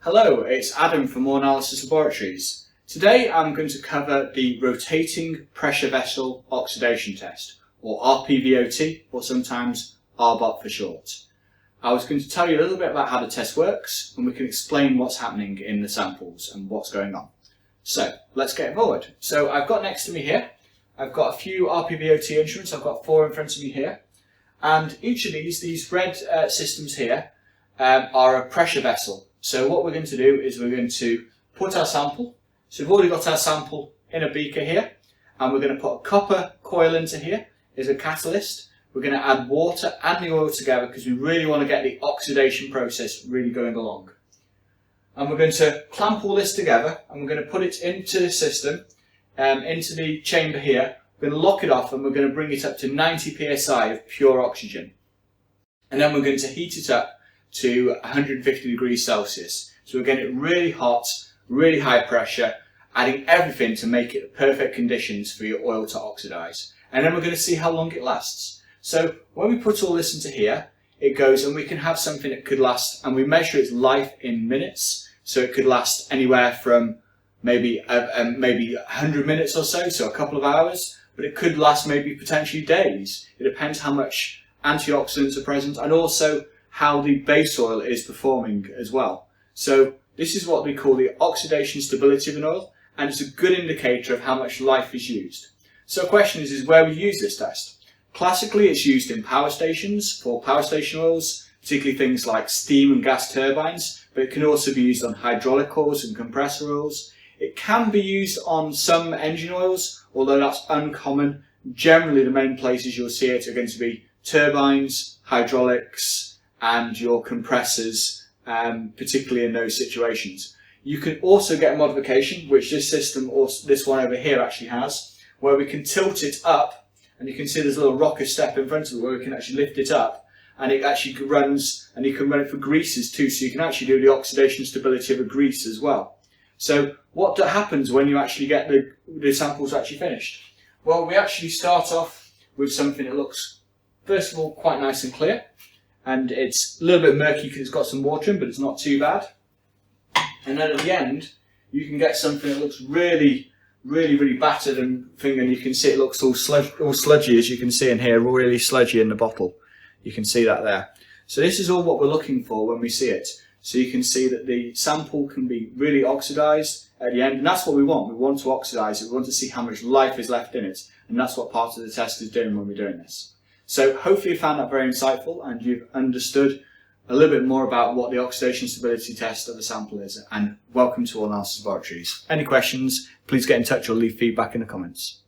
Hello, it's Adam from More Analysis Laboratories. Today I'm going to cover the rotating pressure vessel oxidation test, or RPVOT, or sometimes RPVOT for short. I was going to tell you a little bit about how the test works, and we can explain what's happening in the samples and what's going on. So let's get forward. So I've got next to me here, I've got a few RPVOT instruments. I've got 4 in front of me here, and each of these red systems here are a pressure vessel. So what we're going to do is we're going to put our sample. So we've already got our sample in a beaker here, and we're going to put a copper coil into here as a catalyst. We're going to add water and the oil together because we really want to get the oxidation process really going along. And we're going to clamp all this together, and we're going to put it into the system, into the chamber here. We're going to lock it off, and we're going to bring it up to 90 psi of pure oxygen. And then we're going to heat it up to 150 degrees Celsius. So we're getting it really hot, really high pressure, adding everything to make it the perfect conditions for your oil to oxidize. And then we're going to see how long it lasts. So when we put all this into here, it goes, and we can have something that could last, and we measure its life in minutes. So it could last anywhere from maybe 100 minutes or so a couple of hours, but it could last maybe potentially days. It depends how much antioxidants are present, and also how the base oil is performing as well. So this is what we call the oxidation stability of an oil, and it's a good indicator of how much life is used. So the question is where we use this test. Classically, it's used in power stations for power station oils, particularly things like steam and gas turbines, but it can also be used on hydraulic oils and compressor oils. It can be used on some engine oils, although that's uncommon. Generally, the main places you'll see it are going to be turbines, hydraulics, and your compressors, particularly in those situations. You can also get a modification, which this system, or this one over here, actually has, where we can tilt it up, and you can see there's a little rocker step in front of it where we can actually lift it up, and it actually runs, and you can run it for greases too, so you can actually do the oxidation stability of a grease as well. So what happens when you actually get the samples actually finished? Well, we actually start off with something that looks, first of all, quite nice and clear. And it's a little bit murky because it's got some water in, but it's not too bad. And then at the end, you can get something that looks really battered and you can see it looks all sludgy, as you can see in here, really sludgy in the bottle. You can see that there. So this is all what we're looking for when we see it. So you can see that the sample can be really oxidized at the end, and that's what we want. We want to oxidize it. We want to see how much life is left in it, and that's what part of the test is doing when we're doing this. So hopefully you found that very insightful, and you've understood a little bit more about what the oxidation stability test of a sample is. And welcome to All Analysis Laboratories. Any questions, please get in touch or leave feedback in the comments.